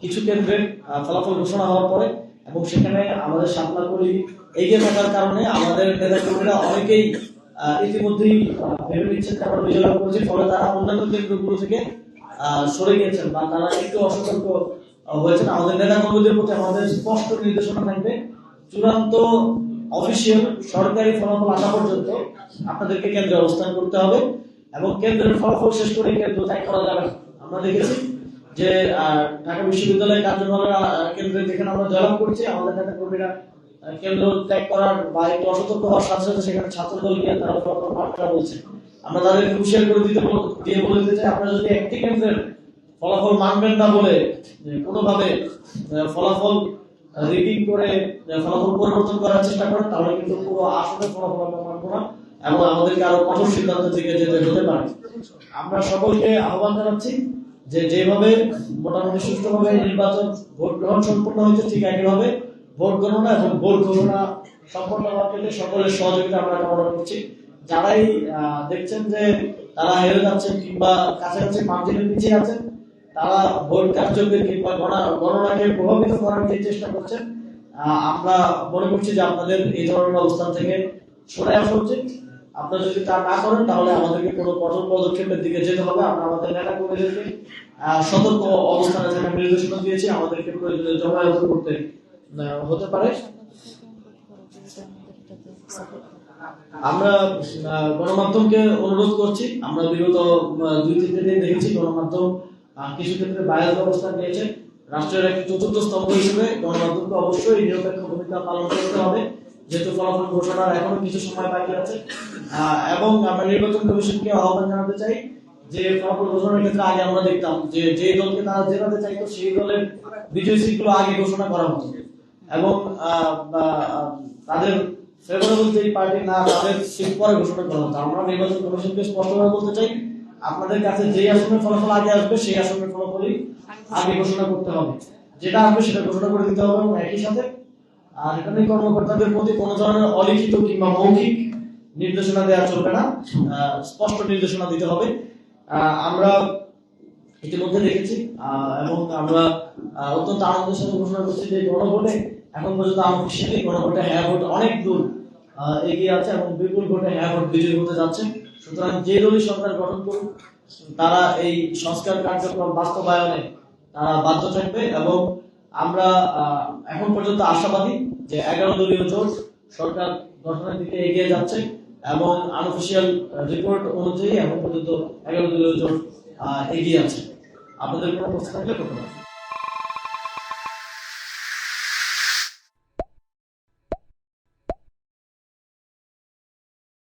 কিছু কেন্দ্রে ফলাফল ঘোষণা হওয়ার পরে এবং সেখানে আমাদের শাপলা কলি এগিয়ে থাকার কারণে আমাদের নেতাকর্মীরা অনেকেই ইতিমধ্যেই ভেবে নিচ্ছেন তারা বিজয় লাভ করেছে, ফলে তারা অন্যান্য কেন্দ্রগুলো থেকে সরে গিয়েছেন বা তারা একটু অসতর্ক হয়েছেন। আমাদের নেতাকর্মীদের প্রতি আমাদের স্পষ্ট নির্দেশনা থাকবে, চূড়ান্ত অফিসিয়াল সরকারি ফলাফল আসা পর্যন্ত আপনাদেরকে কেন্দ্রে অবস্থান করতে হবে এবং কেন্দ্রের ফলাফল শেষ করে কেন্দ্র ত্যাগ করা যাবে না। আমরা দেখেছি যে ঢাকা বিশ্ববিদ্যালয় কার্যক্রমের কেন্দ্রে যেখানে আমরা জয়লাভ করছি, আমাদের নেতাকর্মীরা কেন্দ্র ত্যাগ করার বা একটু অসতর্ক হওয়ার সাথে সাথে সেখানে ছাত্রদল গিয়ে তারা ফলাফল পাল্টা বলছে। আমরা তাদেরকে হুঁশিয়ার করে দিয়ে বলে দিতে চাই, আপনারা যদি একটি কেন্দ্রের ফলাফল মানবেন না বলে কোনোভাবে ফলাফল রিডিং করে ফলাফল পরিবর্তন করার চেষ্টা করেন, তাহলে কিন্তু পুরো আসলে ফলাফল আমরা মানবো না এবং আমাদেরকে আরো কঠোর সিদ্ধান্ত থেকে যেতে হতে পারে। আমরা সকলকে আহ্বান জানাচ্ছি যে যেভাবে মোটামুটি সুষ্ঠুভাবে নির্বাচন ভোট গ্রহণ সম্পন্ন হয়েছে, ঠিক একইভাবে ভোট গণনা এবং ভোট ঘোষণা সম্পন্ন হওয়ার ক্ষেত্রে সকলের সহযোগিতা আমরা কামনা করছি। যারাই দেখছেন যে তারা হেরে যাচ্ছেন কিংবা কাছাকাছি মার্জিনের পিছিয়ে আছেন, তারা ভোট কার্যকে কিংবা গণনাকে প্রভাবিত করার যে চেষ্টা করছেন, আমরা মনে করছি যে আপনাদের এই ধরনের অবস্থান থেকে সরে আসা উচিত। আপনারা যদি তা না করেন তাহলে আমাদেরকে কোনো কঠোর পদক্ষেপের দিকে যেতে হবে। আমরা আমাদের নেতা কর্মীদেরকে সতর্ক অবস্থানে থাকার নির্দেশনা দিয়েছি, আমাদেরকে প্রয়োজনে জমায়েত করতে হতে পারে। আমরা গণমাধ্যমকে অনুরোধ করছি, আমরা বিগত 2-3 দিন দেখেছি গণমাধ্যম কিছু ক্ষেত্রে বায়াস ব্যবস্থা নিয়েছে। রাষ্ট্রের একটি চতুর্থ স্তম্ভ হিসেবে গণমাধ্যমকে অবশ্যই নিরপেক্ষ ভূমিকা পালন করতে হবে, যেহেতু ফলাফল ঘোষণার এখনো কিছু সময় বাকি আছে। এবং আমরা নির্বাচন কমিশনকে আহ্বান জানাতে চাই যে ফলাফল ঘোষণার ক্ষেত্রে আগে আমরা দেখতাম যে দলকে তারা জেতাতে চাইতো সেই দলের বিজয় সিটগুলো আগে ঘোষণা করা হতো এবং তাদের ফেভারেবল যে পার্টি না তাদের সিট পরে ঘোষণা করা হতো। আমরা নির্বাচন কমিশনকে স্পষ্টভাবে বলতে চাই, আপনাদের কাছে যে আসনের ফলাফল আগে আসবে সেই আসনের ফলাফলই আগে ঘোষণা করতে হবে, যেটা আসবে সেটা ঘোষণা করে দিতে হবে এবং একই সাথে রিটার্নিং কর্মকর্তাদের প্রতি কোনো ধরনের অলিখিত কিংবা মৌখিক নির্দেশনা দেওয়া চলবে না, স্পষ্ট নির্দেশনা দিতে হবে। আমরা ইতিমধ্যে দেখেছি এবং আমরা অত্যন্ত আনন্দের সাথে ঘোষণা করছি যে গণভোটে এখন পর্যন্ত অফিসিয়ালি গণভোটে হ্যাঁ ভোট অনেক দূর এগিয়ে আছে এবং বিপুল ভোটে হ্যাঁ ভোট বিজয়ী হতে যাচ্ছে। সুতরাং যে দলই সরকার গঠন করুক তারা এই সংস্কার কার্যক্রম বাস্তবায়নে তারা বাধ্য থাকবে এবং আমরা এখন পর্যন্ত আশাবাদী যে 11 দলীয় জোট সরকার গঠনের দিকে এগিয়ে যাচ্ছে এবং আনঅফিসিয়াল রিপোর্ট অনুযায়ী এখন পর্যন্ত 11 দলীয় জোট এগিয়ে আছে। আপনাদের কোনো প্রশ্ন থাকলে করতে পারেন।